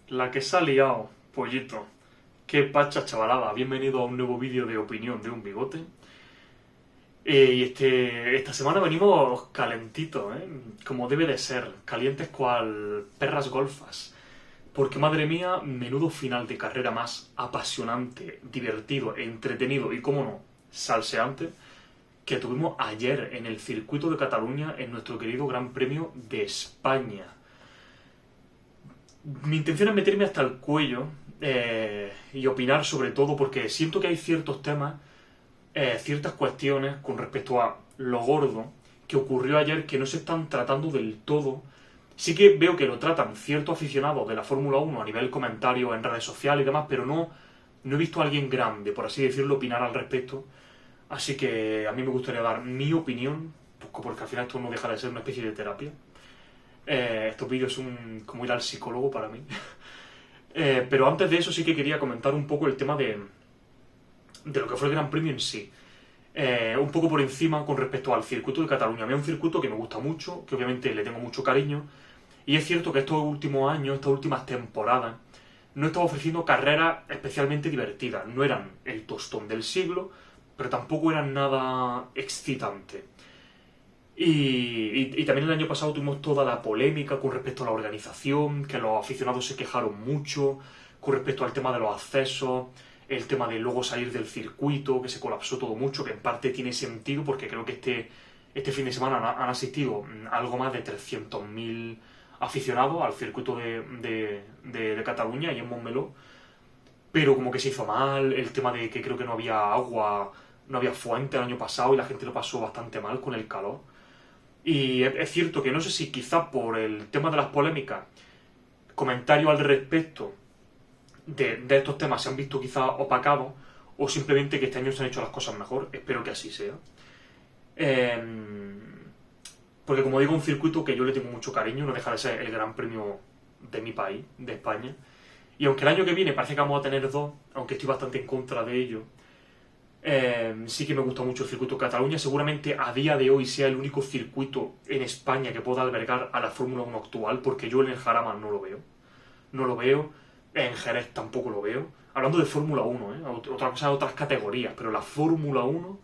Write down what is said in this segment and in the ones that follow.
La que se ha liado, pollito. Qué pacha chavalada. Bienvenido a un nuevo vídeo de opinión de un bigote. Esta semana venimos calentitos, ¿eh? Como debe de ser. Calientes cual perras golfas. Porque madre mía, menudo final de carrera más apasionante, divertido, entretenido y, cómo no, salseante que tuvimos ayer en el circuito de Cataluña en nuestro querido Gran Premio de España. Mi intención es meterme hasta el cuello y opinar sobre todo porque siento que hay ciertos temas, ciertas cuestiones con respecto a lo gordo que ocurrió ayer que no se están tratando del todo. Sí que veo que lo tratan ciertos aficionados de la Fórmula 1 a nivel comentario en redes sociales y demás, pero no he visto a alguien grande, por así decirlo, opinar al respecto. Así que a mí me gustaría dar mi opinión, porque al final esto no deja de ser una especie de terapia. Estos vídeos son como ir al psicólogo para mí. Pero antes de eso sí que quería comentar un poco el tema de lo que fue el Gran Premio en sí. Un poco por encima con respecto al circuito de Cataluña. A mí es un circuito que me gusta mucho, que obviamente le tengo mucho cariño. Y es cierto que estos últimos años, estas últimas temporadas, no estaba ofreciendo carreras especialmente divertidas. No eran el tostón del siglo, pero tampoco eran nada excitante. Y también el año pasado tuvimos toda la polémica con respecto a la organización, que los aficionados se quejaron mucho, con respecto al tema de los accesos, el tema de luego salir del circuito, que se colapsó todo mucho, que en parte tiene sentido porque creo que este fin de semana han asistido algo más de 300.000 aficionados al circuito de Cataluña y en Montmeló, pero como que se hizo mal, el tema de que creo que no había agua, no había fuente el año pasado y la gente lo pasó bastante mal con el calor. Y es cierto que no sé si quizá por el tema de las polémicas, comentarios al respecto de estos temas se han visto quizá opacados o simplemente que este año se han hecho las cosas mejor. Espero que así sea. Porque como digo, un circuito que yo le tengo mucho cariño, no deja de ser el Gran Premio de mi país, de España. Y aunque el año que viene parece que vamos a tener dos, aunque estoy bastante en contra de ello, sí que me gusta mucho el circuito de Cataluña. Seguramente a día de hoy sea el único circuito en España que pueda albergar a la Fórmula 1 actual, porque yo en el Jarama no lo veo. No lo veo. En Jerez tampoco lo veo. Hablando de Fórmula 1, otra cosa de otras categorías, pero la Fórmula 1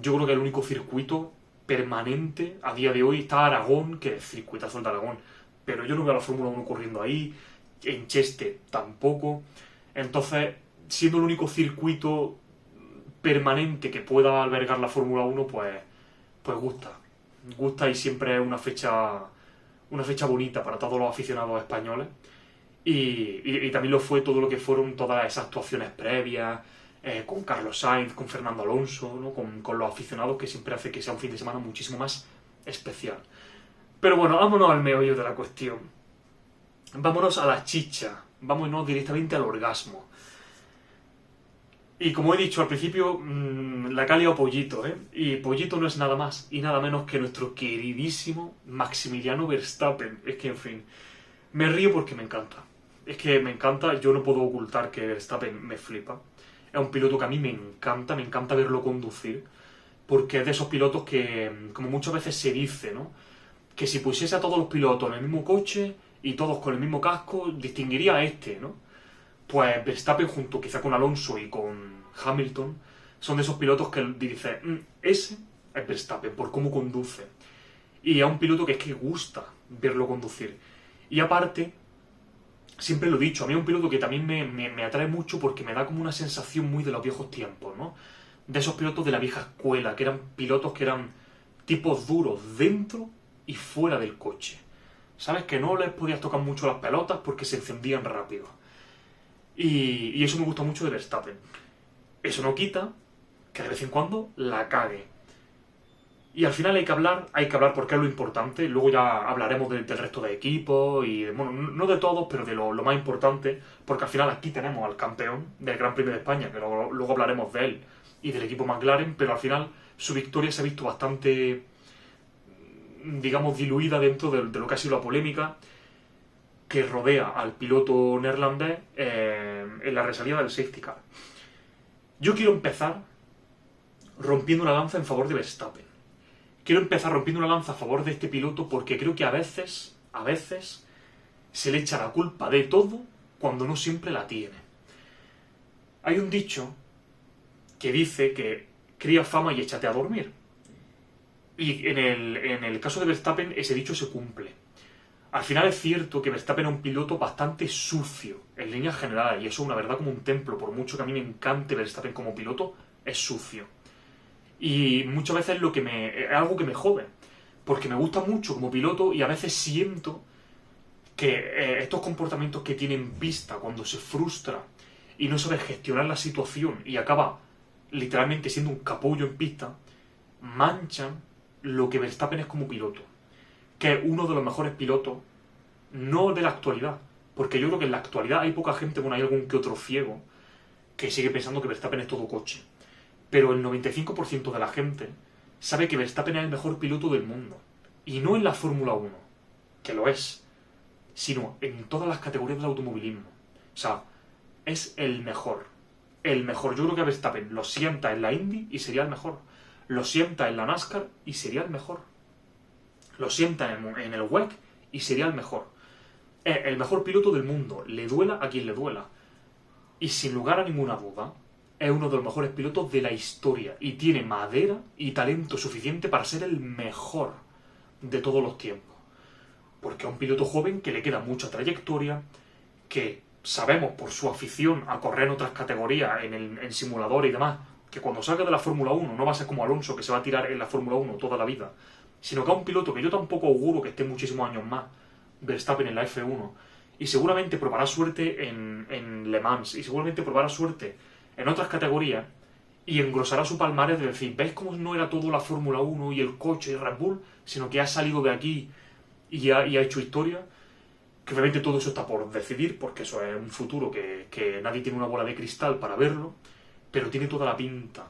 yo creo que el único circuito permanente a día de hoy está Aragón, que es circuitazo de Aragón, pero yo no veo a la Fórmula 1 corriendo ahí, en Cheste tampoco. Entonces, siendo el único circuito permanente que pueda albergar la Fórmula 1, pues gusta y siempre es una fecha bonita para todos los aficionados españoles. Y también lo fue todo lo que fueron todas esas actuaciones previas, con Carlos Sainz, con Fernando Alonso, ¿no? con los aficionados, que siempre hace que sea un fin de semana muchísimo más especial. Pero bueno, vámonos al meollo de la cuestión. Vámonos a la chicha, vámonos directamente al orgasmo. Y como he dicho al principio, la que ha liado Pollito, ¿eh? Y Pollito no es nada más y nada menos que nuestro queridísimo Maximiliano Verstappen. Es que, en fin, me río porque me encanta. Es que me encanta, yo no puedo ocultar que Verstappen me flipa. Es un piloto que a mí me encanta verlo conducir, porque es de esos pilotos que, como muchas veces se dice, ¿no? Que si pusiese a todos los pilotos en el mismo coche y todos con el mismo casco, distinguiría a este, ¿no? Pues Verstappen junto quizá con Alonso y con Hamilton son de esos pilotos que dice, ese es Verstappen por cómo conduce. Y es un piloto que es que gusta verlo conducir. Y aparte, siempre lo he dicho, a mí es un piloto que también me atrae mucho porque me da como una sensación muy de los viejos tiempos, ¿no? De esos pilotos de la vieja escuela, que eran pilotos que eran tipos duros dentro y fuera del coche. ¿Sabes? Que no les podías tocar mucho las pelotas porque se encendían rápido. Y eso me gusta mucho de Verstappen. Eso no quita que de vez en cuando la cague. Y al final hay que hablar porque es lo importante. Luego ya hablaremos del resto de equipos y, bueno, no de todos, pero de lo más importante, porque al final aquí tenemos al campeón del Gran Premio de España, que luego hablaremos de él y del equipo McLaren, pero al final su victoria se ha visto bastante, digamos, diluida dentro de lo que ha sido la polémica que rodea al piloto neerlandés en la resalida del safety car. Yo quiero empezar rompiendo una lanza en favor de Verstappen. Quiero empezar rompiendo una lanza a favor de este piloto porque creo que a veces se le echa la culpa de todo cuando no siempre la tiene. Hay un dicho que dice que cría fama y échate a dormir. Y en el caso de Verstappen ese dicho se cumple. Al final es cierto que Verstappen es un piloto bastante sucio, en líneas generales, y eso es una verdad como un templo. Por mucho que a mí me encante Verstappen como piloto, es sucio. Y muchas veces es algo que me jode, porque me gusta mucho como piloto y a veces siento que estos comportamientos que tiene en pista cuando se frustra y no sabe gestionar la situación y acaba literalmente siendo un capullo en pista, manchan lo que Verstappen es como piloto, que es uno de los mejores pilotos, no de la actualidad, porque yo creo que en la actualidad hay poca gente, bueno, hay algún que otro ciego que sigue pensando que Verstappen es todo coche, pero el 95% de la gente sabe que Verstappen es el mejor piloto del mundo, y no en la Fórmula 1, que lo es, sino en todas las categorías del automovilismo. O sea, es el mejor. El mejor. Yo creo que a Verstappen lo sienta en la Indy y sería el mejor. Lo sienta en la NASCAR y sería el mejor. Lo sienta en el WEC y sería el mejor. Es el mejor piloto del mundo. Le duela a quien le duela. Y sin lugar a ninguna duda, es uno de los mejores pilotos de la historia. Y tiene madera y talento suficiente para ser el mejor de todos los tiempos. Porque es un piloto joven que le queda mucha trayectoria, que sabemos por su afición a correr en otras categorías, en simulador y demás, que cuando salga de la Fórmula 1 no va a ser como Alonso, que se va a tirar en la Fórmula 1 toda la vida, sino que es un piloto que yo tampoco auguro que esté muchísimos años más, Verstappen en la F1, y seguramente probará suerte en Le Mans, y seguramente probará suerte en otras categorías, y engrosará su palmarés de decir, ¿ves cómo no era todo la Fórmula 1 y el coche y Red Bull, sino que ha salido de aquí y ha hecho historia? Que obviamente todo eso está por decidir, porque eso es un futuro que nadie tiene una bola de cristal para verlo, pero tiene toda la pinta.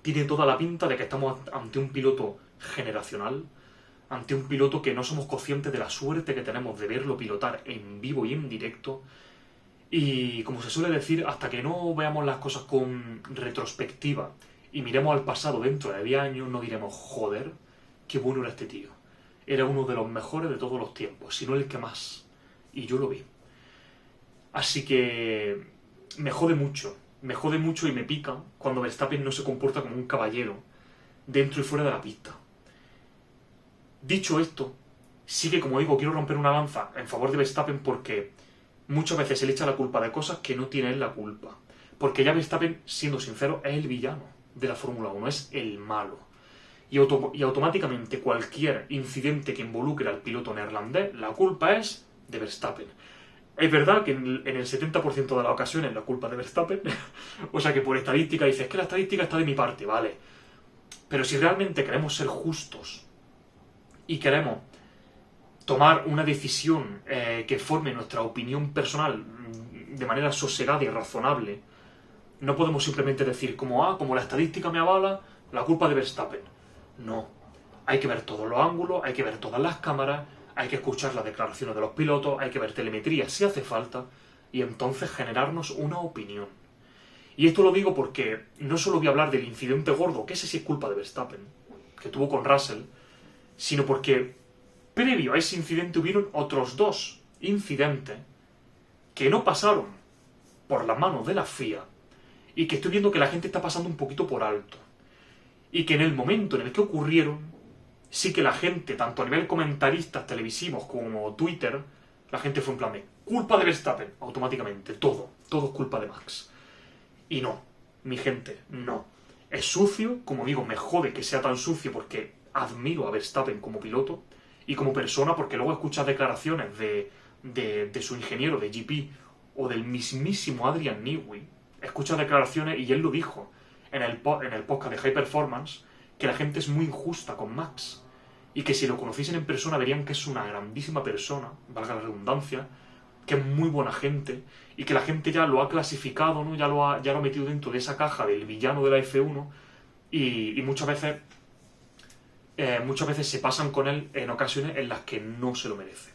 Tiene toda la pinta de que estamos ante un piloto generacional, ante un piloto que no somos conscientes de la suerte que tenemos de verlo pilotar en vivo y en directo. Y como se suele decir, hasta que no veamos las cosas con retrospectiva y miremos al pasado dentro de 10 años, no diremos, joder, qué bueno era este tío. Era uno de los mejores de todos los tiempos, si no el que más. Y yo lo vi. Así que me jode mucho y me pica cuando Verstappen no se comporta como un caballero dentro y fuera de la pista. Dicho esto, sí que, como digo, quiero romper una lanza en favor de Verstappen porque muchas veces se le echa la culpa de cosas que no tiene él la culpa. Porque ya Verstappen, siendo sincero, es el villano de la Fórmula 1, es el malo. Y automáticamente cualquier incidente que involucre al piloto neerlandés, la culpa es de Verstappen. Es verdad que en el 70% de las ocasiones la culpa es de Verstappen, o sea que por estadística dices que la estadística está de mi parte, vale. Pero si realmente queremos ser justos y queremos tomar una decisión que forme nuestra opinión personal de manera sosegada y razonable, no podemos simplemente decir como la estadística me avala, la culpa es de Verstappen. No, hay que ver todos los ángulos, hay que ver todas las cámaras, hay que escuchar las declaraciones de los pilotos, hay que ver telemetría si hace falta, y entonces generarnos una opinión. Y esto lo digo porque no solo voy a hablar del incidente gordo, que ese sí es culpa de Verstappen, que tuvo con Russell, sino porque previo a ese incidente hubieron otros 2 incidentes que no pasaron por las manos de la FIA y que estoy viendo que la gente está pasando un poquito por alto. Y que en el momento en el que ocurrieron, sí que la gente, tanto a nivel comentaristas televisivos como Twitter, la gente fue en plan de culpa de Verstappen, automáticamente, todo es culpa de Max. Y no, mi gente, no. Es sucio, como digo, me jode que sea tan sucio porque admiro a Verstappen como piloto y como persona, porque luego escuchas declaraciones de su ingeniero de GP o del mismísimo Adrian Newey, escuchas declaraciones y él lo dijo en el podcast de High Performance, que la gente es muy injusta con Max y que si lo conociesen en persona verían que es una grandísima persona, valga la redundancia, que es muy buena gente y que la gente ya lo ha clasificado, ¿no? ya lo ha metido dentro de esa caja del villano de la F1 y muchas veces se pasan con él en ocasiones en las que no se lo merece.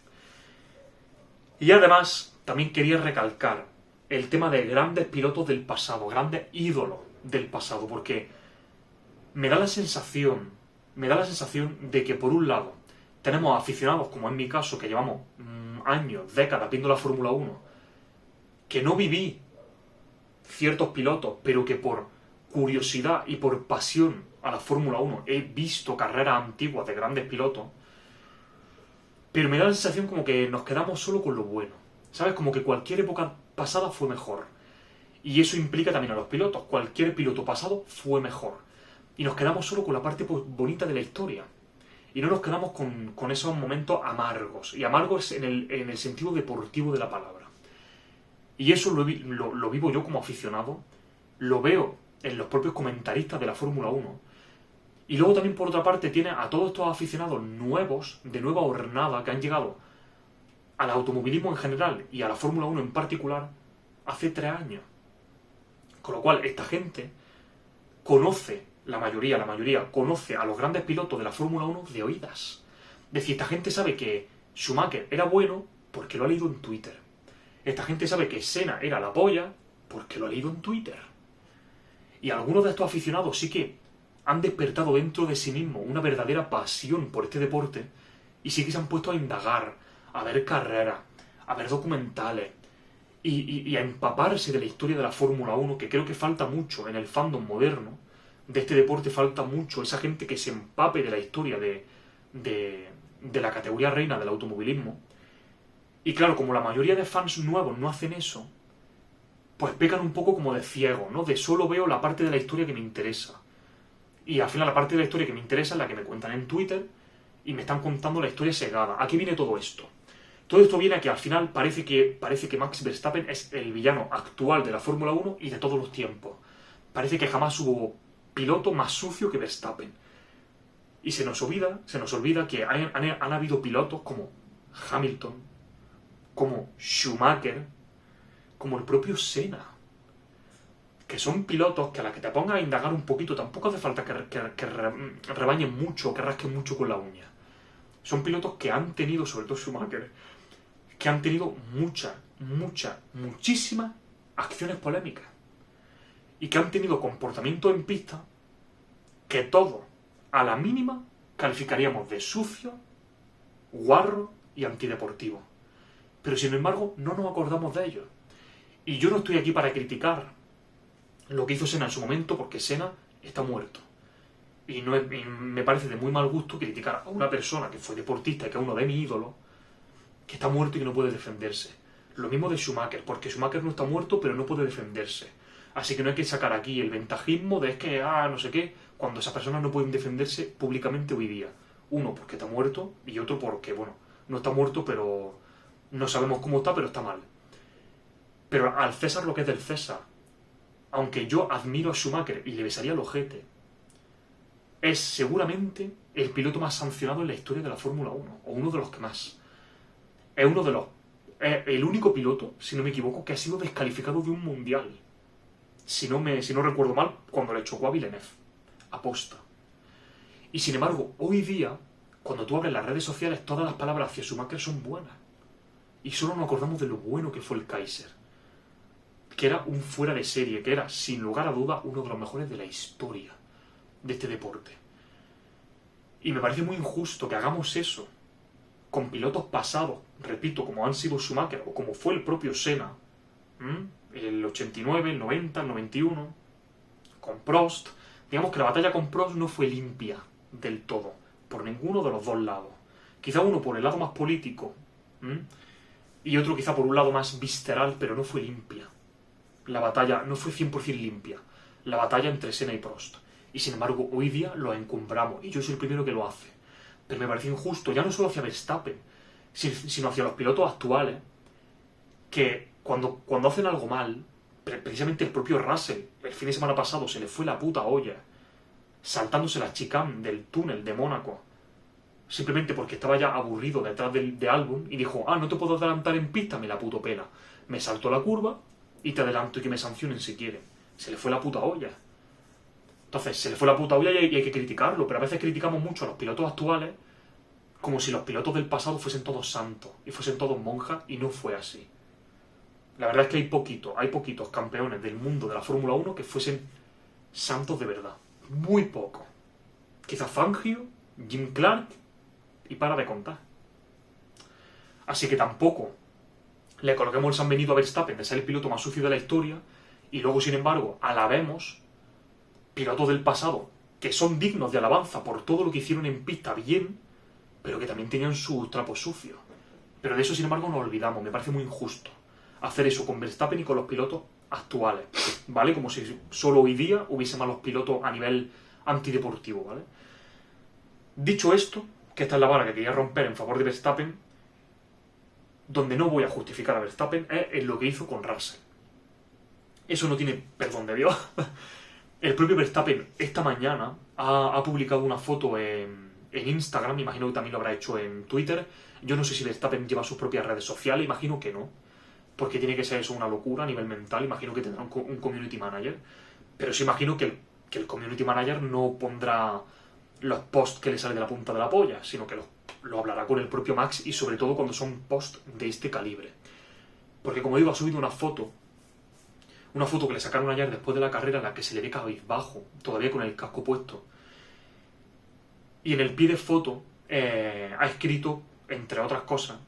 Y además también quería recalcar el tema de grandes pilotos del pasado, grandes ídolos del pasado, porque me da la sensación de que por un lado tenemos aficionados, como en mi caso, que llevamos años, décadas viendo la Fórmula 1, que no viví ciertos pilotos, pero que por curiosidad y por pasión a la Fórmula 1 he visto carreras antiguas de grandes pilotos, pero me da la sensación como que nos quedamos solo con lo bueno, ¿sabes? Como que cualquier época pasada fue mejor. Y eso implica también a los pilotos. Cualquier piloto pasado fue mejor. Y nos quedamos solo con la parte bonita de la historia. Y no nos quedamos con esos momentos amargos. Y amargos en el sentido deportivo de la palabra. Y eso lo vivo yo como aficionado. Lo veo en los propios comentaristas de la Fórmula 1. Y luego también, por otra parte, tiene a todos estos aficionados nuevos, de nueva hornada, que han llegado al automovilismo en general y a la Fórmula 1 en particular hace 3 años. Con lo cual, esta gente conoce, la mayoría, conoce a los grandes pilotos de la Fórmula 1 de oídas. Es decir, esta gente sabe que Schumacher era bueno porque lo ha leído en Twitter. Esta gente sabe que Senna era la polla porque lo ha leído en Twitter. Y algunos de estos aficionados sí que han despertado dentro de sí mismos una verdadera pasión por este deporte y sí que se han puesto a indagar, a ver carreras, a ver documentales, y a empaparse de la historia de la Fórmula 1, que creo que falta mucho en el fandom moderno de este deporte. Falta mucho esa gente que se empape de la historia de la categoría reina del automovilismo. Y claro, como la mayoría de fans nuevos no hacen eso, pues pecan un poco como de ciego, ¿no? De solo veo la parte de la historia que me interesa. Y al final la parte de la historia que me interesa es la que me cuentan en Twitter y me están contando la historia segada. ¿A qué viene todo esto? Todo esto viene a que al final parece que Max Verstappen es el villano actual de la Fórmula 1 y de todos los tiempos. Parece que jamás hubo piloto más sucio que Verstappen. Y se nos olvida que han habido pilotos como Hamilton, como Schumacher, como el propio Senna, que son pilotos que a la que te pongas a indagar un poquito tampoco hace falta que rebañen mucho o que rasquen mucho con la uña. Son pilotos que han tenido, sobre todo Schumacher, que han tenido muchísimas acciones polémicas y que han tenido comportamiento en pista que todos, a la mínima, calificaríamos de sucio, guarro y antideportivo. Pero sin embargo, no nos acordamos de ellos. Y yo no estoy aquí para criticar lo que hizo Senna en su momento, porque Senna está muerto. Y me parece de muy mal gusto criticar a una persona que fue deportista y que es uno de mis ídolos, que está muerto y que no puede defenderse. Lo mismo de Schumacher, porque Schumacher no está muerto pero no puede defenderse. Así que no hay que sacar aquí el ventajismo de que, no sé qué, cuando esas personas no pueden defenderse públicamente hoy día. Uno, porque está muerto, y otro porque, bueno, no está muerto, pero no sabemos cómo está, pero está mal. Pero al César lo que es del César. Aunque yo admiro a Schumacher y le besaría el ojete, es seguramente el piloto más sancionado en la historia de la Fórmula 1, o uno de los que más. Es el único piloto, si no me equivoco, que ha sido descalificado de un mundial. Si no recuerdo mal, cuando le chocó a Villeneuve. Aposta. Y sin embargo, hoy día, cuando tú abres las redes sociales, todas las palabras hacia Schumacher son buenas. Y solo nos acordamos de lo bueno que fue el Kaiser. Que era un fuera de serie, que era, sin lugar a duda, uno de los mejores de la historia de este deporte. Y me parece muy injusto que hagamos eso con pilotos pasados, repito, como han sido Schumacher o como fue el propio Senna, el 89, el 90, el 91, con Prost. Digamos que la batalla con Prost no fue limpia del todo, por ninguno de los dos lados. Quizá uno por el lado más político, y otro quizá por un lado más visceral, pero no fue limpia. La batalla no fue 100% limpia, la batalla entre Senna y Prost. Y sin embargo, hoy día lo encumbramos, y yo soy el primero que lo hace. Pero me parece injusto, ya no solo hacia Verstappen, sino hacia los pilotos actuales, que cuando hacen algo mal, precisamente el propio Russell, el fin de semana pasado, se le fue la puta olla, saltándose la chicane del túnel de Mónaco, simplemente porque estaba ya aburrido detrás de Albon, y dijo, no te puedo adelantar en pista, me la puto pela. Me salto la curva, y te adelanto y que me sancionen si quieren. Se le fue la puta olla. Entonces, se le fue la puta olla y hay que criticarlo, pero a veces criticamos mucho a los pilotos actuales como si los pilotos del pasado fuesen todos santos y fuesen todos monjas, y no fue así. La verdad es que hay poquitos campeones del mundo de la Fórmula 1 que fuesen santos de verdad. Muy pocos. Quizá Fangio, Jim Clark, y para de contar. Así que tampoco le coloquemos el San Benito a Verstappen de ser el piloto más sucio de la historia y luego, sin embargo, alabemos pilotos del pasado que son dignos de alabanza por todo lo que hicieron en pista bien, pero que también tenían sus trapos sucios. Pero de eso, sin embargo, nos olvidamos. Me parece muy injusto hacer eso con Verstappen y con los pilotos actuales, ¿vale? Como si solo hoy día hubiese malos pilotos a nivel antideportivo, ¿vale? Dicho esto, que esta es la vara que quería romper en favor de Verstappen, donde no voy a justificar a Verstappen es en lo que hizo con Russell. Eso no tiene perdón de Dios. El propio Verstappen esta mañana ha publicado una foto en Instagram, me imagino que también lo habrá hecho en Twitter. Yo no sé si Verstappen lleva sus propias redes sociales, imagino que no, porque tiene que ser eso una locura a nivel mental, imagino que tendrá un community manager, pero sí imagino que el community manager no pondrá los posts que le salen de la punta de la polla, sino que lo hablará con el propio Max y sobre todo cuando son posts de este calibre. Porque como digo, ha subido una foto que le sacaron ayer después de la carrera en la que se le ve cabizbajo, todavía con el casco puesto. Y en el pie de foto ha escrito, entre otras cosas,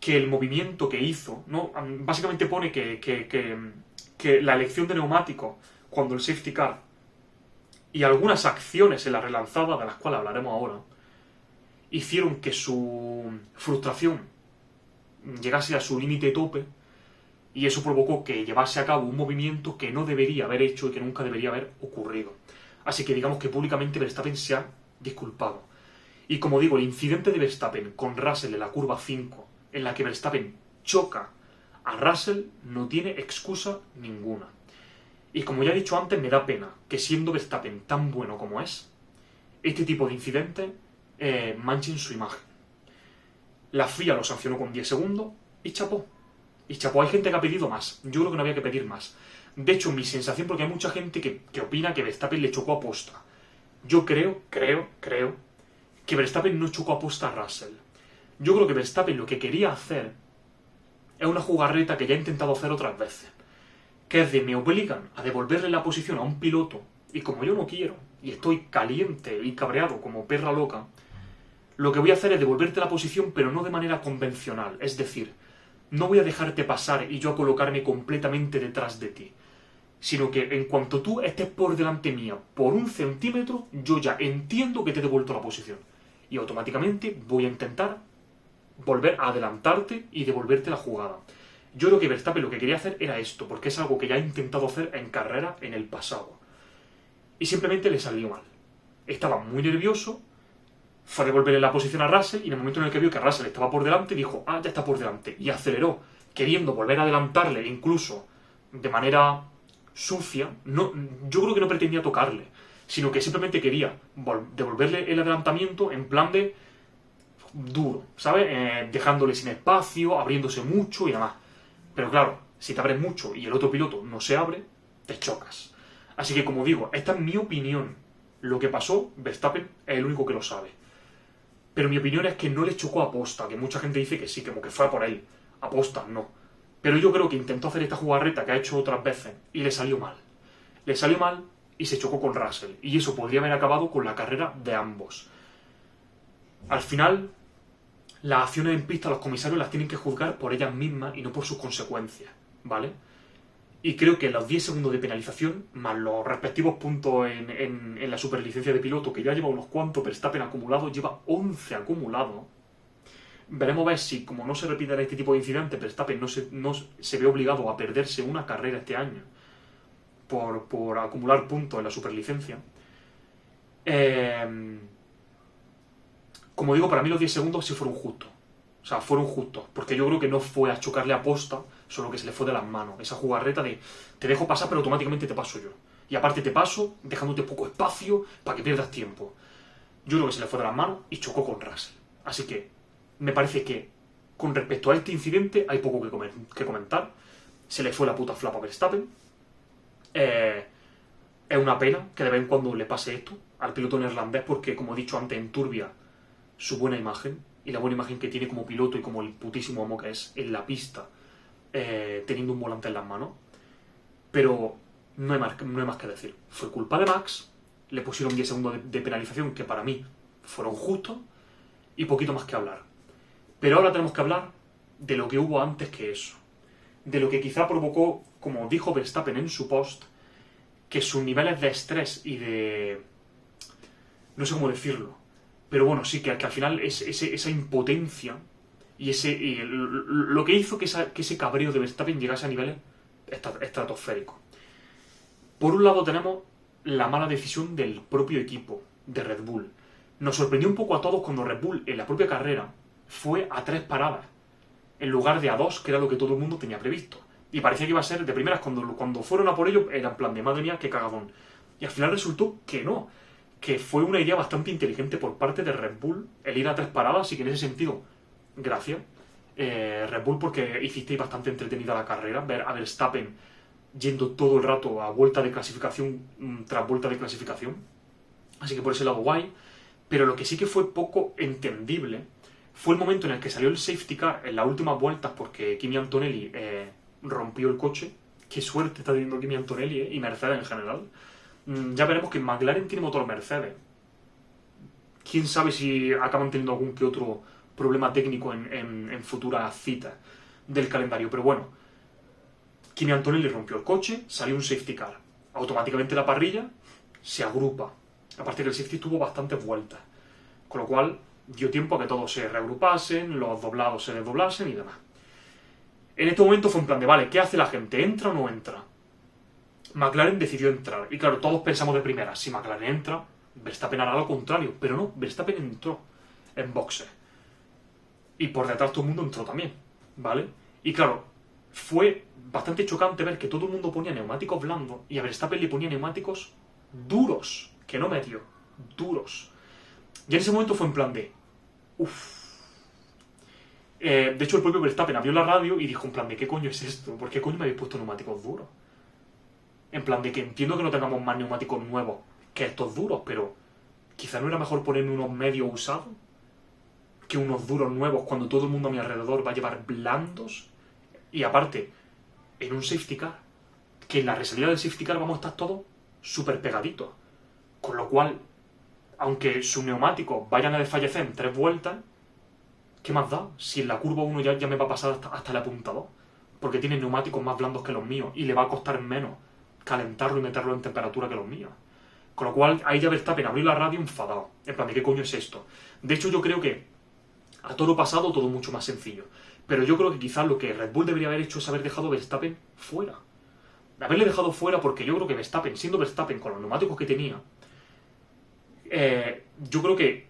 que el movimiento que hizo, ¿no? Básicamente pone que la elección de neumáticos cuando el safety car y algunas acciones en la relanzada, de las cuales hablaremos ahora, hicieron que su frustración llegase a su límite tope y eso provocó que llevase a cabo un movimiento que no debería haber hecho y que nunca debería haber ocurrido. Así que digamos que públicamente Verstappen se ha disculpado. Y como digo, el incidente de Verstappen con Russell en la curva 5, en la que Verstappen choca a Russell, no tiene excusa ninguna. Y como ya he dicho antes, me da pena que siendo Verstappen tan bueno como es, este tipo de incidentes manchen su imagen. La FIA lo sancionó con 10 segundos y chapó. Y chapó, hay gente que ha pedido más. Yo creo que no había que pedir más. De hecho, mi sensación, porque hay mucha gente que opina que Verstappen le chocó a posta. Yo creo que Verstappen no chocó a posta a Russell. Yo creo que Verstappen lo que quería hacer es una jugarreta que ya he intentado hacer otras veces. Que es de me obligan a devolverle la posición a un piloto y como yo no quiero y estoy caliente y cabreado como perra loca, lo que voy a hacer es devolverte la posición pero no de manera convencional. Es decir, no voy a dejarte pasar y yo a colocarme completamente detrás de ti, sino que en cuanto tú estés por delante mía por 1 centímetro, yo ya entiendo que te he devuelto la posición y automáticamente voy a intentar volver a adelantarte y devolverte la jugada. Yo creo que Verstappen lo que quería hacer era esto, porque es algo que ya ha intentado hacer en carrera en el pasado. Y simplemente le salió mal. Estaba muy nervioso, fue a devolverle la posición a Russell y en el momento en el que vio que Russell estaba por delante, dijo, ah, ya está por delante. Y aceleró, queriendo volver a adelantarle, incluso de manera sucia. No, yo creo que no pretendía tocarle, sino que simplemente quería devolverle el adelantamiento en plan de duro, ¿sabes? Dejándole sin espacio, abriéndose mucho y demás. Pero claro, si te abres mucho y el otro piloto no se abre, te chocas. Así que como digo, esta es mi opinión. Lo que pasó, Verstappen es el único que lo sabe. Pero mi opinión es que no le chocó a posta, que mucha gente dice que sí, como que fue a por él. A posta, no. Pero yo creo que intentó hacer esta jugarreta que ha hecho otras veces y le salió mal. Le salió mal y se chocó con Russell. Y eso podría haber acabado con la carrera de ambos. Al final, las acciones en pista los comisarios las tienen que juzgar por ellas mismas y no por sus consecuencias, ¿vale? Y creo que los 10 segundos de penalización, más los respectivos puntos en la superlicencia de piloto, que ya lleva unos cuantos, Verstappen acumulados, lleva 11 acumulados. Veremos a ver si, como no se repiten este tipo de incidentes, Verstappen no se ve obligado a perderse una carrera este año por acumular puntos en la superlicencia. Como digo, para mí los 10 segundos sí fueron justos. O sea, fueron justos. Porque yo creo que no fue a chocarle a posta, solo que se le fue de las manos. Esa jugarreta de te dejo pasar, pero automáticamente te paso yo. Y aparte te paso, dejándote poco espacio para que pierdas tiempo. Yo creo que se le fue de las manos y chocó con Russell. Así que me parece que con respecto a este incidente hay poco que comentar. Se le fue la puta flapa a Verstappen. Es una pena que de vez en cuando le pase esto al piloto neerlandés porque, como he dicho antes, enturbia su buena imagen y la buena imagen que tiene como piloto y como el putísimo amo que es en la pista, teniendo un volante en las manos. Pero no hay más que decir. Fue culpa de Max, le pusieron 10 segundos de penalización que para mí fueron justos y poquito más que hablar. Pero ahora tenemos que hablar de lo que hubo antes que eso. De lo que quizá provocó, como dijo Verstappen en su post, que sus niveles de estrés y de... no sé cómo decirlo, pero bueno, sí, que al final esa impotencia y lo que hizo que ese cabreo de Verstappen llegase a niveles estratosféricos. Por un lado tenemos la mala decisión del propio equipo, de Red Bull. Nos sorprendió un poco a todos cuando Red Bull en la propia carrera fue a 3 paradas, en lugar de a 2, que era lo que todo el mundo tenía previsto. Y parecía que iba a ser de primeras, cuando fueron a por ello, era en plan de madre mía, qué cagadón. Y al final resultó que no, que fue una idea bastante inteligente por parte de Red Bull el ir a 3 paradas, y que en ese sentido, gracias, Red Bull, porque hicisteis bastante entretenida la carrera, ver a Verstappen yendo todo el rato a vuelta de clasificación tras vuelta de clasificación. Así que por ese lado guay. Pero lo que sí que fue poco entendible fue el momento en el que salió el safety car en las últimas vueltas, porque Kimi Antonelli rompió el coche. Qué suerte está teniendo Kimi Antonelli, y Mercedes en general. Ya veremos que McLaren tiene motor Mercedes. Quién sabe si acaban teniendo algún que otro problema técnico en futuras citas del calendario. Pero bueno, Kimi Antonelli rompió el coche, salió un safety car. Automáticamente la parrilla se agrupa. Aparte que el safety tuvo bastantes vueltas. Con lo cual dio tiempo a que todos se reagrupasen, los doblados se desdoblasen y demás. En este momento fue un plan de, vale, ¿qué hace la gente? ¿Entra o no entra? McLaren decidió entrar. Y claro, todos pensamos de primera, si McLaren entra, Verstappen hará lo contrario. Pero no, Verstappen entró en boxes. Y por detrás todo el mundo entró también, ¿vale? Y claro, fue bastante chocante ver que todo el mundo ponía neumáticos blandos y a Verstappen le ponía neumáticos duros, que no medio, duros. Y en ese momento fue en plan de... de hecho, el propio Verstappen abrió la radio y dijo en plan de, ¿qué coño es esto? ¿Por qué coño me habéis puesto neumáticos duros? En plan de que entiendo que no tengamos más neumáticos nuevos que estos duros, pero quizá no era mejor ponerme unos medios usados que unos duros nuevos cuando todo el mundo a mi alrededor va a llevar blandos. Y aparte, en un safety car, que en la resalida del safety car vamos a estar todos súper pegaditos. Con lo cual, aunque sus neumáticos vayan a desfallecer en 3 vueltas, ¿qué más da? Si en la curva 1 ya me va a pasar hasta la punta 2. Porque tiene neumáticos más blandos que los míos y le va a costar menos calentarlo y meterlo en temperatura que los míos. Con lo cual, ahí ya Verstappen abrió la radio enfadado. En plan, ¿de qué coño es esto? De hecho, yo creo que a toro pasado todo mucho más sencillo. Pero yo creo que quizás lo que Red Bull debería haber hecho es haber dejado a Verstappen fuera. Haberle dejado fuera, porque yo creo que Verstappen, siendo Verstappen con los neumáticos que tenía, yo creo que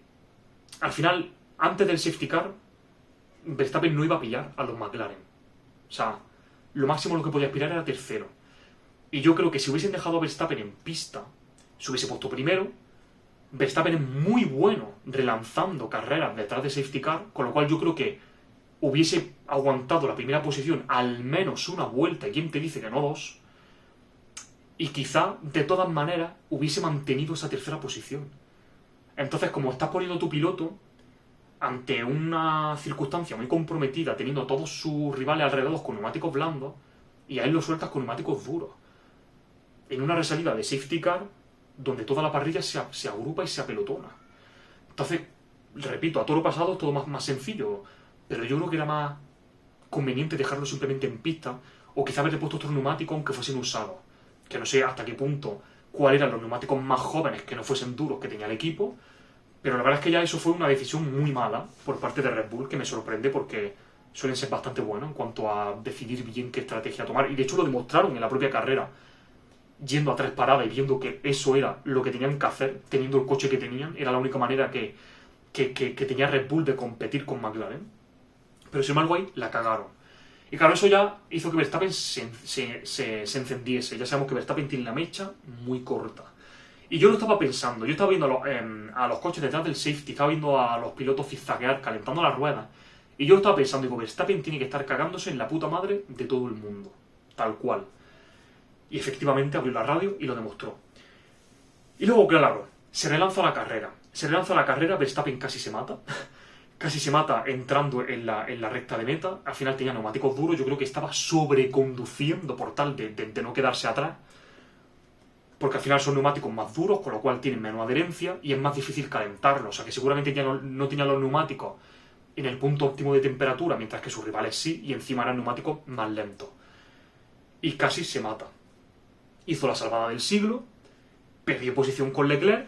al final, antes del safety car, Verstappen no iba a pillar a los McLaren. O sea, lo máximo a lo que podía aspirar era tercero. Y yo creo que si hubiesen dejado a Verstappen en pista, se hubiese puesto primero. Verstappen es muy bueno relanzando carreras detrás de safety car, con lo cual yo creo que hubiese aguantado la primera posición al menos una vuelta, y quién te dice que no 2, y quizá de todas maneras hubiese mantenido esa tercera posición. Entonces, como estás poniendo tu piloto ante una circunstancia muy comprometida, teniendo todos sus rivales alrededor con neumáticos blandos, y a él lo sueltas con neumáticos duros, en una resalida de safety car donde toda la parrilla se agrupa y se apelotona. Entonces, repito, a toro pasado es todo más sencillo, pero yo creo que era más conveniente dejarlo simplemente en pista, o quizá haberle puesto otro neumático aunque fuesen usados. Que no sé hasta qué punto cuáles eran los neumáticos más jóvenes que no fuesen duros que tenía el equipo, pero la verdad es que ya eso fue una decisión muy mala por parte de Red Bull, que me sorprende porque suelen ser bastante buenos en cuanto a decidir bien qué estrategia tomar, y de hecho lo demostraron en la propia carrera, yendo a 3 paradas y viendo que eso era lo que tenían que hacer, teniendo el coche que tenían, era la única manera que tenía Red Bull de competir con McLaren. Pero sin embargo ahí la cagaron. Y claro, eso ya hizo que Verstappen se encendiese. Ya sabemos que Verstappen tiene la mecha muy corta. Y yo lo estaba pensando, yo estaba viendo a los coches detrás del safety, estaba viendo a los pilotos zigzaguear, calentando las ruedas. Y yo lo estaba pensando, digo, Verstappen tiene que estar cagándose en la puta madre de todo el mundo. Tal cual. Y efectivamente abrió la radio y lo demostró. Y luego, claro, se relanza la carrera. Verstappen casi se mata. Casi se mata entrando en la recta de meta. Al final tenía neumáticos duros. Yo creo que estaba sobreconduciendo por tal de no quedarse atrás. Porque al final son neumáticos más duros, con lo cual tienen menos adherencia y es más difícil calentarlos. O sea que seguramente ya no tenía los neumáticos en el punto óptimo de temperatura, mientras que sus rivales sí, y encima eran neumáticos más lentos. Y casi se mata. Hizo la salvada del siglo, perdió posición con Leclerc,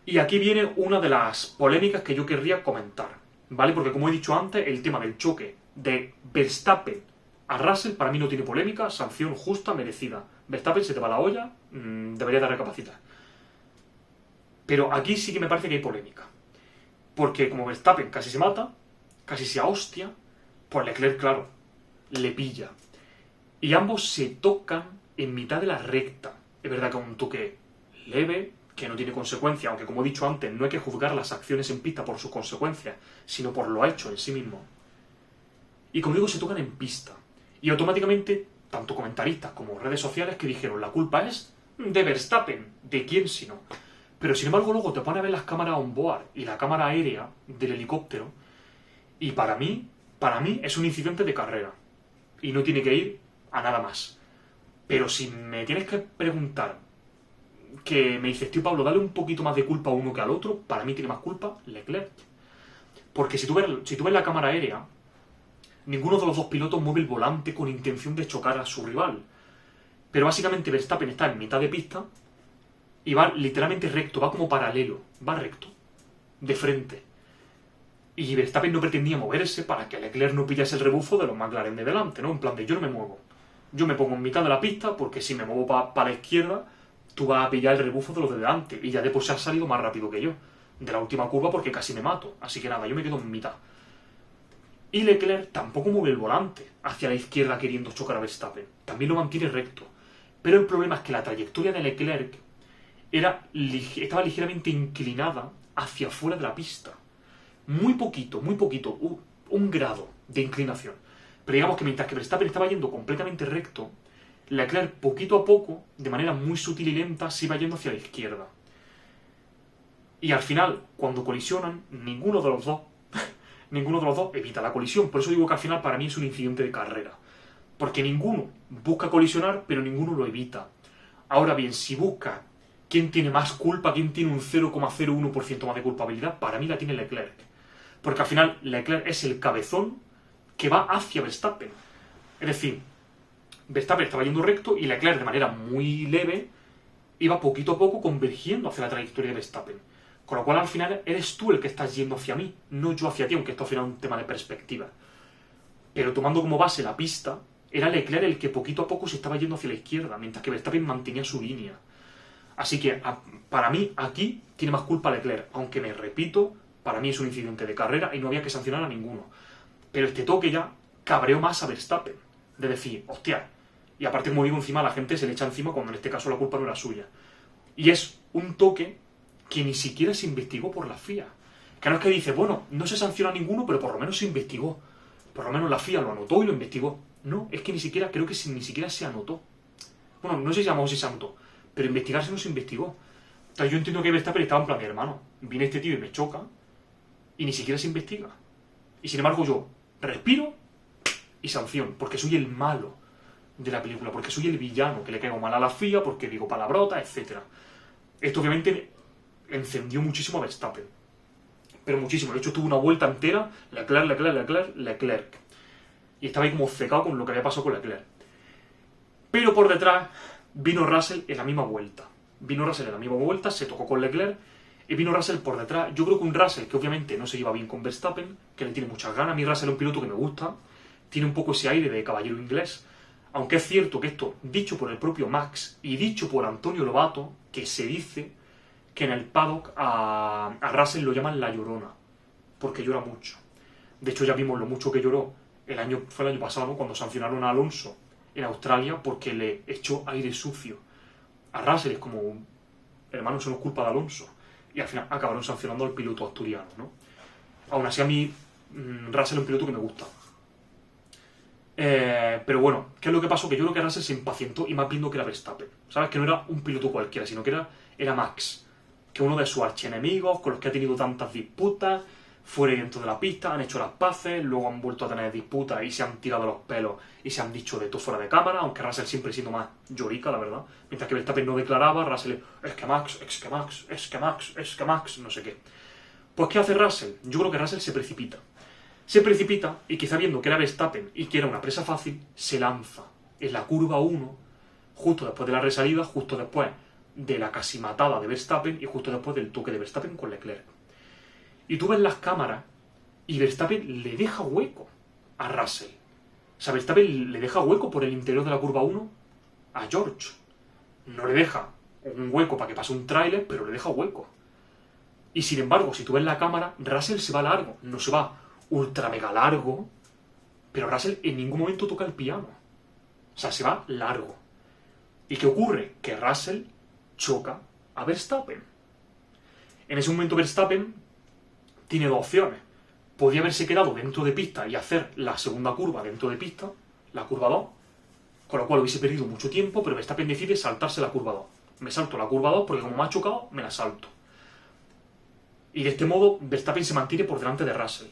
y aquí viene una de las polémicas que yo querría comentar, ¿vale? Porque como he dicho antes, el tema del choque de Verstappen a Russell para mí no tiene polémica, sanción justa, merecida. Verstappen se te va la olla, debería de recapacitar. Pero aquí sí que me parece que hay polémica. Porque como Verstappen casi se mata, casi se ahostia, pues Leclerc, claro, le pilla. Y ambos se tocan en mitad de la recta. Es verdad que un toque leve, que no tiene consecuencia, aunque como he dicho antes, no hay que juzgar las acciones en pista por sus consecuencias, sino por lo hecho en sí mismo. Y como digo, se tocan en pista. Y automáticamente, tanto comentaristas como redes sociales que dijeron, la culpa es de Verstappen, ¿de quién si no? Pero sin embargo luego te pones a ver las cámaras on board y la cámara aérea del helicóptero, y para mí es un incidente de carrera. Y no tiene que ir a nada más. Pero si me tienes que preguntar, que me dices, tío Pablo, dale un poquito más de culpa a uno que al otro, para mí tiene más culpa Leclerc. Porque si tú ves la cámara aérea, ninguno de los dos pilotos mueve el volante con intención de chocar a su rival. Pero básicamente Verstappen está en mitad de pista y va literalmente recto, va como paralelo, va recto, de frente. Y Verstappen no pretendía moverse para que Leclerc no pillase el rebufo de los McLaren de delante, ¿no? En plan de yo no me muevo. Yo me pongo en mitad de la pista porque si me muevo para la izquierda, tú vas a pillar el rebufo de los de delante. Y ya de por sí has salido más rápido que yo de la última curva porque casi me mato. Así que nada, yo me quedo en mitad. Y Leclerc tampoco mueve el volante hacia la izquierda queriendo chocar a Verstappen. También lo mantiene recto. Pero el problema es que la trayectoria de Leclerc estaba ligeramente inclinada hacia fuera de la pista. Muy poquito, un grado de inclinación. Pero digamos que mientras que Verstappen estaba yendo completamente recto, Leclerc poquito a poco, de manera muy sutil y lenta, se iba yendo hacia la izquierda. Y al final, cuando colisionan, ninguno de los dos evita la colisión. Por eso digo que al final para mí es un incidente de carrera. Porque ninguno busca colisionar, pero ninguno lo evita. Ahora bien, si busca quién tiene más culpa, quién tiene un 0,01% más de culpabilidad, para mí la tiene Leclerc. Porque al final Leclerc es el cabezón que va hacia Verstappen. Es decir, Verstappen estaba yendo recto y Leclerc de manera muy leve iba poquito a poco convergiendo hacia la trayectoria de Verstappen. Con lo cual al final eres tú el que estás yendo hacia mí, no yo hacia ti, aunque esto al final es un tema de perspectiva. Pero tomando como base la pista, era Leclerc el que poquito a poco se estaba yendo hacia la izquierda, mientras que Verstappen mantenía su línea. Así que para mí aquí tiene más culpa Leclerc, aunque me repito, para mí es un incidente de carrera y no había que sancionar a ninguno. Pero este toque ya cabreó más a Verstappen, de decir, hostia, y aparte como digo encima la gente se le echa encima cuando en este caso la culpa no era suya. Y es un toque que ni siquiera se investigó por la FIA. Que no es que dice, bueno, no se sanciona a ninguno, pero por lo menos se investigó. Por lo menos la FIA lo anotó y lo investigó. No, es que ni siquiera, creo que ni siquiera se anotó. Bueno, no sé si se anotó, pero investigarse no se investigó. Entonces yo entiendo que Verstappen estaba en plan de, hermano, viene este tío y me choca, y ni siquiera se investiga. Y sin embargo yo respiro y sanción, porque soy el malo de la película, porque soy el villano, que le caigo mal a la FIA, porque digo palabrotas, etc. Esto obviamente encendió muchísimo a Verstappen. Pero muchísimo. De hecho tuvo una vuelta entera, Leclerc. Y estaba ahí como obcecado con lo que había pasado con Leclerc. Pero por detrás vino Russell en la misma vuelta. Se tocó con Leclerc y vino Russell por detrás. Yo creo que un Russell que obviamente no se lleva bien con Verstappen, que le tiene muchas ganas. A mí Russell es un piloto que me gusta. Tiene un poco ese aire de caballero inglés. Aunque es cierto que esto, dicho por el propio Max y dicho por Antonio Lobato, que se dice que en el paddock a Russell lo llaman la llorona, porque llora mucho. De hecho ya vimos lo mucho que lloró fue el año pasado, ¿no? Cuando sancionaron a Alonso en Australia porque le echó aire sucio. A Russell es como, hermano, eso no es culpa de Alonso. Y al final acabaron sancionando al piloto asturiano, ¿no? Aún así a mí Russell es un piloto que me gusta. Pero bueno, ¿qué es lo que pasó? Que yo creo que Russell se impacientó y más viendo que era Verstappen. ¿Sabes? Que no era un piloto cualquiera, sino que era Max. Que uno de sus archienemigos, con los que ha tenido tantas disputas, fuera y dentro de la pista, han hecho las paces, luego han vuelto a tener disputas y se han tirado los pelos y se han dicho de todo fuera de cámara, aunque Russell siempre siendo más llorica, la verdad. Mientras que Verstappen no declaraba, Russell, es que Max, no sé qué. Pues ¿qué hace Russell? Yo creo que Russell se precipita. Se precipita y quizá viendo que era Verstappen y que era una presa fácil, se lanza en la curva 1, justo después de la resalida, justo después de la casi matada de Verstappen y justo después del toque de Verstappen con Leclerc. Y tú ves las cámaras y Verstappen le deja hueco a Russell. O sea, Verstappen le deja hueco por el interior de la curva 1 a George. No le deja un hueco para que pase un tráiler, pero le deja hueco. Y sin embargo, si tú ves la cámara, Russell se va largo. No se va ultra mega largo, pero Russell en ningún momento toca el piano. O sea, se va largo. ¿Y qué ocurre? Que Russell choca a Verstappen. En ese momento Verstappen tiene dos opciones. Podría haberse quedado dentro de pista y hacer la segunda curva dentro de pista, la curva 2, con lo cual hubiese perdido mucho tiempo, pero Verstappen decide saltarse la curva 2. Me salto la curva 2 porque como me ha chocado, me la salto. Y de este modo Verstappen se mantiene por delante de Russell.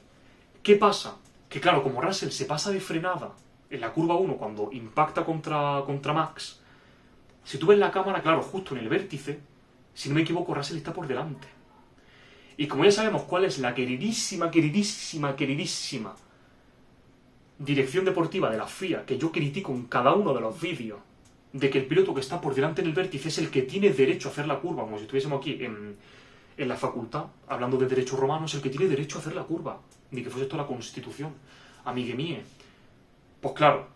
¿Qué pasa? Que claro, como Russell se pasa de frenada en la curva 1 cuando impacta contra Max, si tú ves la cámara, claro, justo en el vértice, si no me equivoco, Russell está por delante. Y como ya sabemos cuál es la queridísima dirección deportiva de la FIA, que yo critico en cada uno de los vídeos, de que el piloto que está por delante en el vértice es el que tiene derecho a hacer la curva, como si estuviésemos aquí en la facultad, hablando de derechos romanos, el que tiene derecho a hacer la curva, ni que fuese esto la Constitución, amigue mie. Pues claro,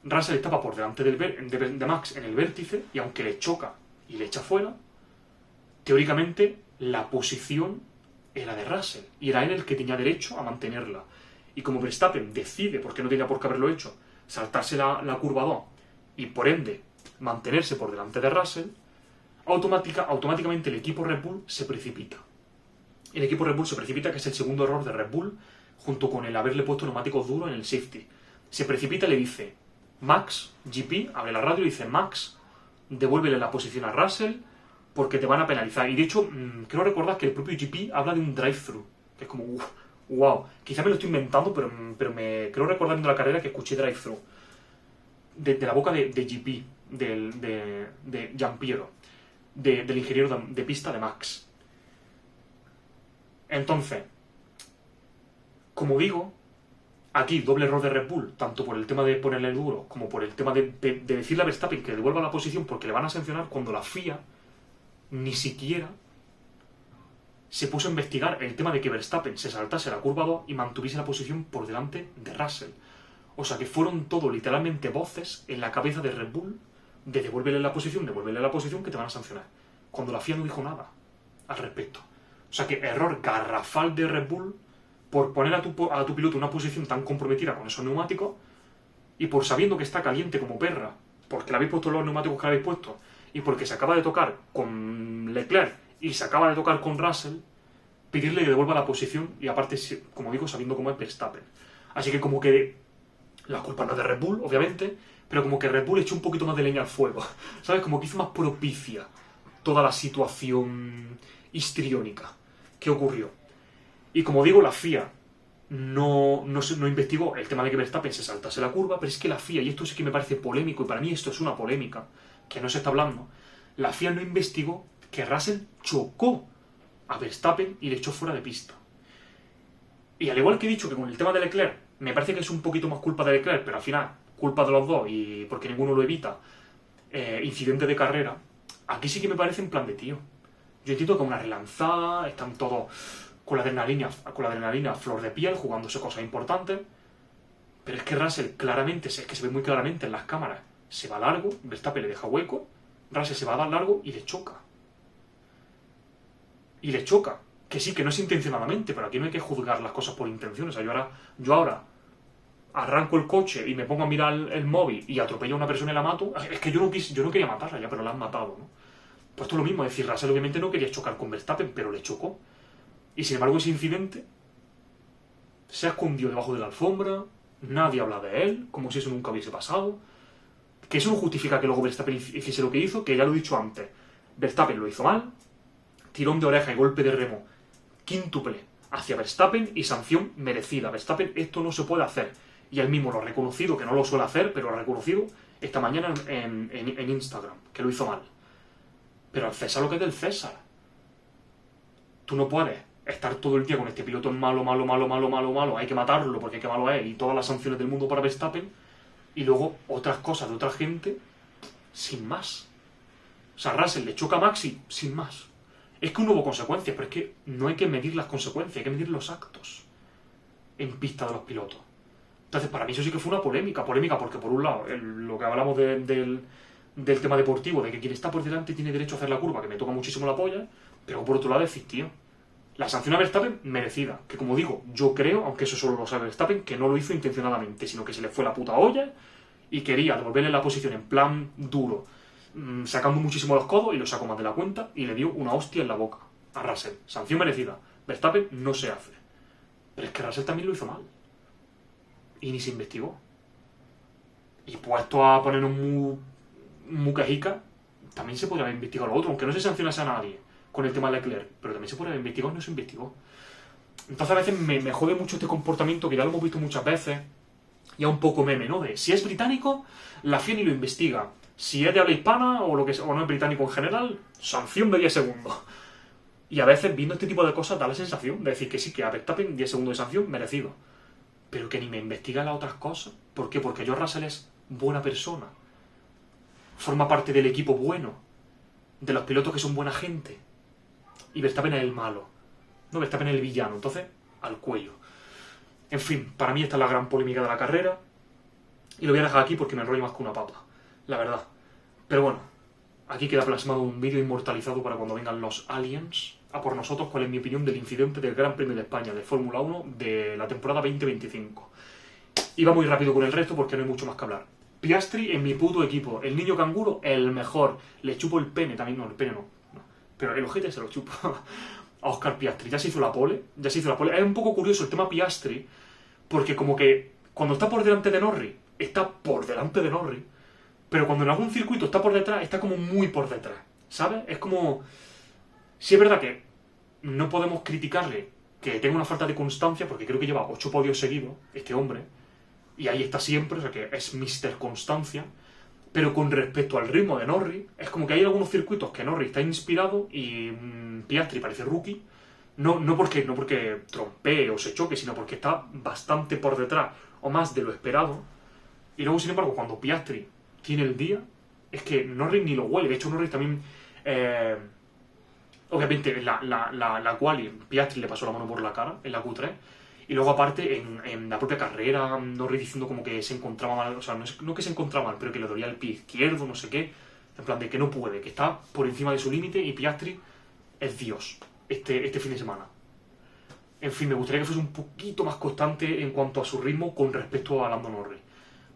Russell estaba por delante de Max en el vértice, y aunque le choca y le echa fuera, teóricamente la posición era de Russell, y era él el que tenía derecho a mantenerla. Y como Verstappen decide, porque no tenía por qué haberlo hecho, saltarse la curva 2, y por ende mantenerse por delante de Russell, automáticamente el equipo Red Bull se precipita. El equipo Red Bull se precipita, que es el segundo error de Red Bull, junto con el haberle puesto neumáticos duros en el safety. Se precipita y le dice, Max, GP, abre la radio y dice, Max, devuélvele la posición a Russell porque te van a penalizar. Y de hecho, creo recordar que el propio GP habla de un drive-thru, que es como, wow, quizá me lo estoy inventando, pero me creo recordar viendo la carrera que escuché drive-thru. De la boca de GP, de Giampiero, del ingeniero de pista de Max. Entonces, como digo, aquí doble error de Red Bull, tanto por el tema de ponerle el duro como por el tema de decirle a Verstappen que devuelva la posición porque le van a sancionar, cuando la FIA ni siquiera se puso a investigar el tema de que Verstappen se saltase la curva 2 y mantuviese la posición por delante de Russell. O sea que fueron todo literalmente voces en la cabeza de Red Bull de devuélvele la posición que te van a sancionar, cuando la FIA no dijo nada al respecto. O sea que error garrafal de Red Bull por poner a tu piloto en una posición tan comprometida con esos neumáticos, y por sabiendo que está caliente como perra, porque le habéis puesto los neumáticos que le habéis puesto, y porque se acaba de tocar con Leclerc y se acaba de tocar con Russell, pedirle que devuelva la posición, y aparte, como digo, sabiendo cómo es Verstappen. Así que como que la culpa no es de Red Bull, obviamente, pero como que Red Bull echó un poquito más de leña al fuego, ¿sabes? Como que hizo más propicia toda la situación histriónica que ocurrió. Y como digo, la FIA no investigó el tema de que Verstappen se saltase la curva, pero es que la FIA, y esto sí que me parece polémico, y para mí esto es una polémica que no se está hablando, la FIA no investigó que Russell chocó a Verstappen y le echó fuera de pista. Y al igual que he dicho que con el tema de Leclerc, me parece que es un poquito más culpa de Leclerc, pero al final culpa de los dos, y porque ninguno lo evita, incidente de carrera, aquí sí que me parece en plan de tío. Yo entiendo que una relanzada, están todos con la adrenalina a flor de piel, jugándose cosas importantes, pero es que Russell claramente, es que se ve muy claramente en las cámaras, se va largo, Verstappen le deja hueco, Russell se va a dar largo y le choca. Y le choca. Que sí, que no es intencionadamente, pero aquí no hay que juzgar las cosas por intenciones. O sea, yo ahora arranco el coche y me pongo a mirar el móvil y atropello a una persona y la mato. Es que yo no quería matarla ya, pero la han matado, ¿no? Pues esto es lo mismo, es decir, Russell obviamente no quería chocar con Verstappen, pero le chocó. Y sin embargo ese incidente se ha escondido debajo de la alfombra, nadie habla de él, como si eso nunca hubiese pasado. Que eso no justifica que luego Verstappen hiciese lo que hizo, que ya lo he dicho antes. Verstappen lo hizo mal, tirón de oreja y golpe de remo quíntuple hacia Verstappen y sanción merecida. Verstappen, esto no se puede hacer. Y él mismo lo ha reconocido, que no lo suele hacer, pero lo ha reconocido esta mañana en Instagram, que lo hizo mal. Pero al César lo que es del César. Tú no puedes estar todo el día con este piloto es malo, malo, malo, malo, malo, malo, hay que matarlo porque qué malo es, y todas las sanciones del mundo para Verstappen, y luego otras cosas de otra gente, sin más. O sea, Russell le choca a Maxi, sin más. Es que no hubo consecuencias, pero es que no hay que medir las consecuencias, hay que medir los actos en pista de los pilotos. Entonces, para mí eso sí que fue una polémica porque por un lado, lo que hablamos del tema deportivo, de que quien está por delante tiene derecho a hacer la curva, que me toca muchísimo la polla, pero por otro lado decís, tío, la sanción a Verstappen merecida, que como digo, yo creo, aunque eso solo lo sabe Verstappen, que no lo hizo intencionadamente, sino que se le fue la puta olla y quería devolverle la posición en plan duro, sacando muchísimo los codos, y lo sacó más de la cuenta y le dio una hostia en la boca a Russell. Sanción merecida. Verstappen no se hace. Pero es que Russell también lo hizo mal. Y ni se investigó. Y puesto a ponernos muy quejica, también se podría haber investigado lo otro, aunque no se sancionase a nadie con el tema de Leclerc, pero también se podría haber investigado y no se investigó. Entonces a veces me jode mucho este comportamiento, que ya lo hemos visto muchas veces, ya un poco meme, ¿no? De si es británico, la FIA ni lo investiga. Si es de habla hispana o no es británico en general, sanción de 10 segundos. Y a veces, viendo este tipo de cosas, da la sensación de decir que sí, que a Verstappen 10 segundos de sanción, merecido. Pero que ni me investiga las otras cosas. ¿Por qué? Porque George Russell es buena persona. Forma parte del equipo bueno. De los pilotos que son buena gente. Y Verstappen es el malo. No, Verstappen es el villano. Entonces, al cuello. En fin, para mí esta es la gran polémica de la carrera. Y lo voy a dejar aquí porque me enrollo más que una papa. La verdad. Pero bueno, aquí queda plasmado un vídeo inmortalizado para cuando vengan los aliens a por nosotros, cuál es mi opinión del incidente del Gran Premio de España de Fórmula 1 de la temporada 2025. Y va muy rápido con el resto porque no hay mucho más que hablar. Piastri en mi puto equipo. El niño canguro, el mejor. Le chupo el pene también. No, el pene no. Pero el ojete se lo chupo a Oscar Piastri. Ya se hizo la pole. Es un poco curioso el tema Piastri, porque como que cuando está por delante de Norris, está por delante de Norris, pero cuando en algún circuito está por detrás, está como muy por detrás, ¿sabes? Es como... Sí es verdad que no podemos criticarle que tenga una falta de constancia, porque creo que lleva 8 podios seguidos, este hombre, y ahí está siempre, o sea que es Mr. Constancia, pero con respecto al ritmo de Norris, es como que hay algunos circuitos que Norris está inspirado y Piastri parece rookie, no porque trompee o se choque, sino porque está bastante por detrás, o más de lo esperado, y luego, sin embargo, cuando Piastri tiene el día, es que Norris ni lo huele. De hecho, Norris también... obviamente, la quali, Piastri le pasó la mano por la cara en la Q3. Y luego, aparte, en la propia carrera, Norris diciendo como que se encontraba mal. O sea, no que se encontraba mal, pero que le dolía el pie izquierdo, no sé qué. En plan, de que no puede, que está por encima de su límite, y Piastri es Dios este fin de semana. En fin, me gustaría que fuese un poquito más constante en cuanto a su ritmo con respecto a Lando Norris.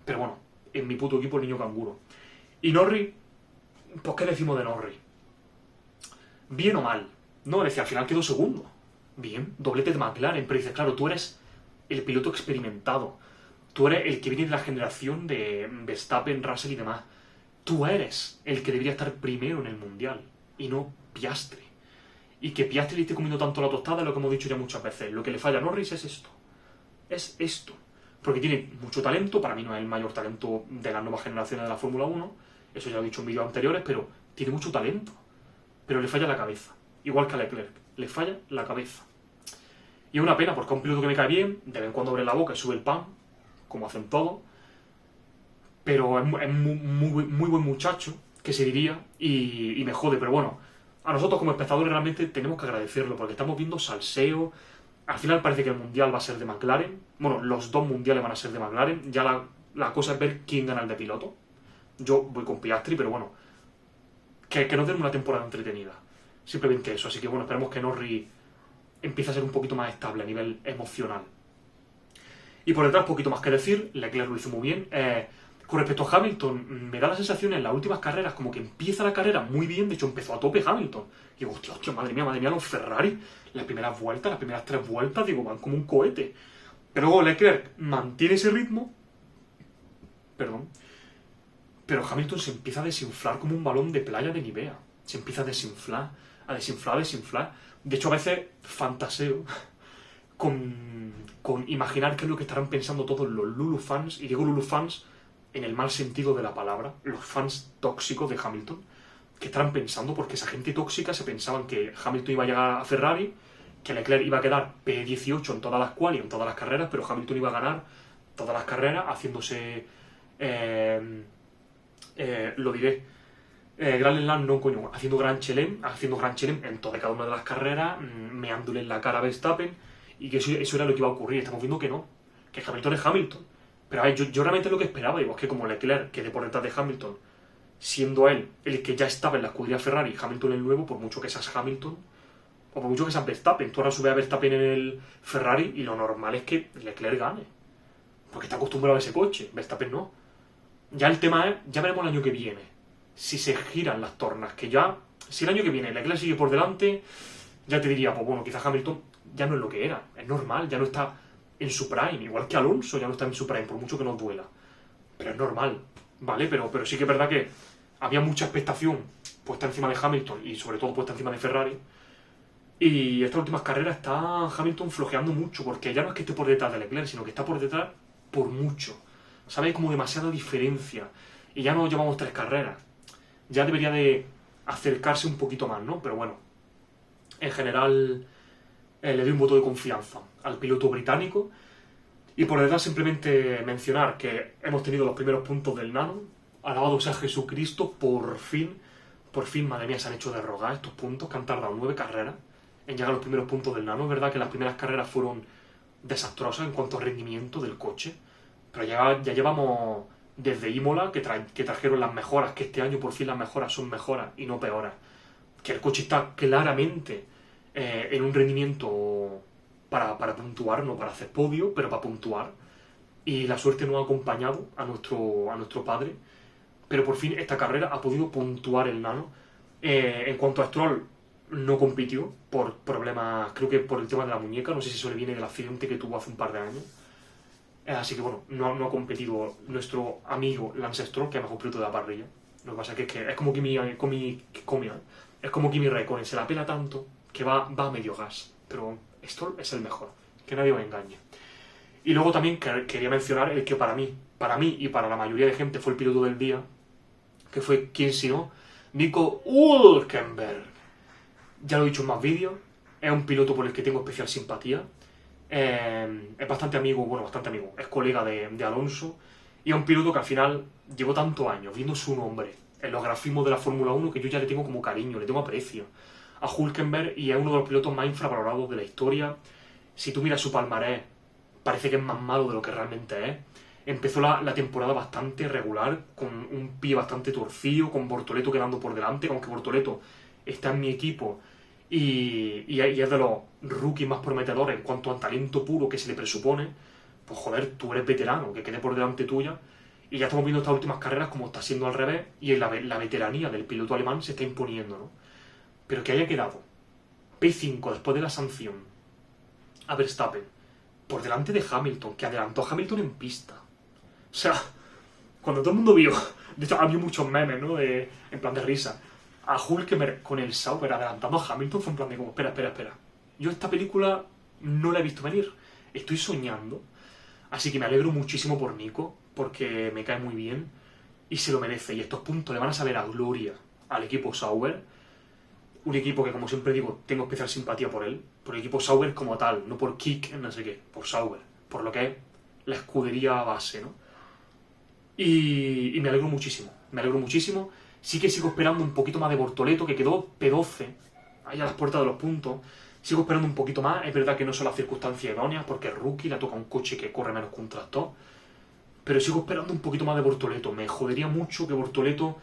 Pero bueno, en mi puto equipo el niño canguro. Y Norris, pues ¿qué decimos de Norris? Bien o mal. No, decía, al final quedó segundo. Bien, doblete de McLaren, pero dices, claro, tú eres el piloto experimentado. Tú eres el que viene de la generación de Verstappen, Russell y demás. Tú eres el que debería estar primero en el Mundial, y no Piastri. Y que Piastri le esté comiendo tanto la tostada es lo que hemos dicho ya muchas veces. Lo que le falla a Norris es esto. Es esto. Porque tiene mucho talento, para mí no es el mayor talento de las nuevas generaciones de la Fórmula 1, eso ya lo he dicho en vídeos anteriores, pero tiene mucho talento. Pero le falla la cabeza. Igual que a Leclerc, le falla la cabeza. Y es una pena, porque es un piloto que me cae bien, de vez en cuando abre la boca y sube el pan, como hacen todos, pero es muy buen muchacho, que se diría, y me jode, pero bueno, a nosotros como espectadores realmente tenemos que agradecerlo, porque estamos viendo salseo. Al final parece que el Mundial va a ser de McLaren. Bueno, los 2 mundiales van a ser de McLaren. Ya la cosa es ver quién gana el de piloto. Yo voy con Piastri, pero bueno, que nos den una temporada entretenida. Simplemente eso. Así que bueno, esperemos que Norris empiece a ser un poquito más estable a nivel emocional. Y por detrás, poquito más que decir. Leclerc lo hizo muy bien. Con respecto a Hamilton, me da la sensación en las últimas carreras como que empieza la carrera muy bien. De hecho, empezó a tope Hamilton. Y digo, hostia, madre mía, los Ferrari. Las primeras vueltas, las primeras 3 vueltas, digo, van como un cohete. Pero luego Leclerc mantiene ese ritmo. Perdón. Pero Hamilton se empieza a desinflar como un balón de playa de Nivea. Se empieza a desinflar. De hecho, a veces fantaseo con imaginar qué es lo que estarán pensando todos los Lulu fans. Y digo Lulu fans en el mal sentido de la palabra. Los fans tóxicos de Hamilton. ¿Qué estarán pensando? Porque esa gente tóxica se pensaban que Hamilton iba a llegar a Ferrari que Leclerc iba a quedar P18 en todas las quali, en todas las carreras, pero Hamilton iba a ganar todas las carreras haciéndose, lo diré, Grand Slam, no coño, haciendo Grand Chelem en toda y cada una de las carreras, meándole en la cara a Verstappen, y que eso era lo que iba a ocurrir. Estamos viendo que no, que Hamilton es Hamilton. Pero a ver, yo realmente lo que esperaba, digo, es que como Leclerc quede por detrás de Hamilton, siendo él el que ya estaba en la escudería Ferrari, Hamilton el nuevo, por mucho que seas Hamilton, o por mucho que seas Verstappen, tú ahora subes a Verstappen en el Ferrari y lo normal es que Leclerc gane. Porque está acostumbrado a ese coche, Verstappen no. Ya el tema es, ya veremos el año que viene, si se giran las tornas, que ya, si el año que viene Leclerc sigue por delante, ya te diría, pues bueno, quizás Hamilton ya no es lo que era, es normal, ya no está en su prime, igual que Alonso ya no está en su prime, por mucho que nos duela. Pero es normal, ¿vale? Pero sí que es verdad que había mucha expectación puesta encima de Hamilton y sobre todo puesta encima de Ferrari. Y estas últimas carreras está Hamilton flojeando mucho, porque ya no es que esté por detrás de Leclerc, sino que está por detrás por mucho. ¿Sabes? Como demasiada diferencia. Y ya no llevamos 3 carreras. Ya debería de acercarse un poquito más, ¿no? Pero bueno, en general le doy un voto de confianza al piloto británico. Y por detrás simplemente mencionar que hemos tenido los primeros puntos del Nano. Alabado sea Jesucristo, por fin, madre mía, se han hecho de rogar estos puntos, que han tardado 9 carreras en llegar a los primeros puntos del Nano. Es verdad que las primeras carreras fueron desastrosas en cuanto a rendimiento del coche, pero ya llevamos desde Imola, que trajeron las mejoras, que este año por fin las mejoras son mejoras y no peoras, que el coche está claramente en un rendimiento para puntuar, no para hacer podio, pero para puntuar, y la suerte nos ha acompañado a nuestro padre, pero por fin esta carrera ha podido puntuar el Nano. En cuanto a Stroll, no compitió por problemas, creo que por el tema de la muñeca, no sé si eso le viene del accidente que tuvo hace un par de años. Así que bueno, no ha competido nuestro amigo Lance Stroll, que es mejor piloto de la parrilla. Lo que pasa es que es como Kimi Räikkönen, se la pela tanto que va a medio gas. Pero Stroll es el mejor, que nadie me engañe. Y luego también quería mencionar el que para mí y para la mayoría de gente fue el piloto del día, que fue, ¿quién si no? Nico Hülkenberg. Ya lo he dicho en más vídeos, es un piloto por el que tengo especial simpatía. Es bastante amigo, es colega de Alonso, y es un piloto que al final llevo tantos años viendo su nombre en los grafismos de la Fórmula 1 que yo ya le tengo como cariño, le tengo aprecio a Hülkenberg, y es uno de los pilotos más infravalorados de la historia. Si tú miras su palmarés, parece que es más malo de lo que realmente es. Empezó la temporada bastante regular, con un pie bastante torcido, con Bortoleto quedando por delante, aunque Bortoleto está en mi equipo y es de los rookies más prometedores en cuanto al talento puro que se le presupone. Pues joder, tú eres veterano, que quede por delante tuya, y ya estamos viendo estas últimas carreras como está siendo al revés, y la veteranía del piloto alemán se está imponiendo, ¿no? Pero que haya quedado P5 después de la sanción a Verstappen por delante de Hamilton, que adelantó a Hamilton en pista. O sea, cuando todo el mundo vio, de hecho había muchos memes, ¿no? En plan de risa, a Hülkenberg con el Sauber adelantando a Hamilton, fue en plan de como, espera. Yo esta película no la he visto venir, estoy soñando. Así que me alegro muchísimo por Nico, porque me cae muy bien y se lo merece. Y estos puntos le van a saber a gloria al equipo Sauber. Un equipo que, como siempre digo, tengo especial simpatía por él. Por el equipo Sauber como tal, no por Kick, no sé qué, por Sauber. Por lo que es la escudería base, ¿no? Y me alegro muchísimo. Sí que sigo esperando un poquito más de Bortoleto, que quedó P12, ahí a las puertas de los puntos. Sigo esperando un poquito más. Es verdad que no son las circunstancias idóneas, porque es rookie, le toca un coche que corre menos que un tractor. Pero sigo esperando un poquito más de Bortoleto. Me jodería mucho que Bortoleto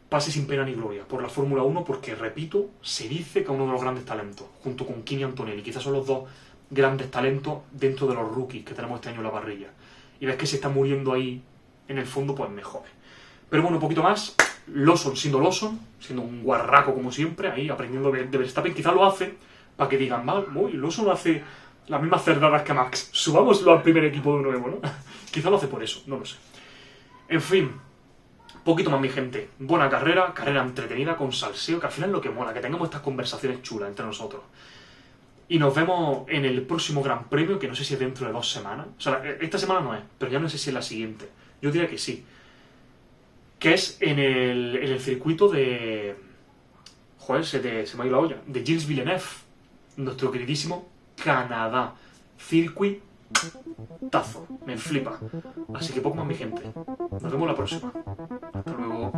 pase sin pena ni gloria por la Fórmula 1, porque, repito, se dice que es uno de los grandes talentos, junto con Kimi Antonelli. Quizás son los dos grandes talentos dentro de los rookies que tenemos este año en la parrilla. Y ves que se está muriendo ahí en el fondo, pues me jode. Pero bueno, un poquito más. Lawson, siendo un guarraco como siempre, ahí aprendiendo de Verstappen, quizás lo hace para que digan, Lawson hace las mismas cerdadas que Max, subámoslo al primer equipo de nuevo, ¿no? Quizás lo hace por eso, no lo sé. En fin, poquito más, mi gente. Buena carrera entretenida, con salseo, que al final es lo que mola, que tengamos estas conversaciones chulas entre nosotros. Y nos vemos en el próximo Gran Premio, que no sé si es dentro de 2 semanas. O sea, esta semana no es, pero ya no sé si es la siguiente. Yo diría que sí. Que es en el circuito de... Joder, se me ha ido la olla. De Gilles Villeneuve. nuestro queridísimo Canadá Circuit. Tazo, me flipa. Así que poco más, mi gente. Nos vemos la próxima. Hasta luego.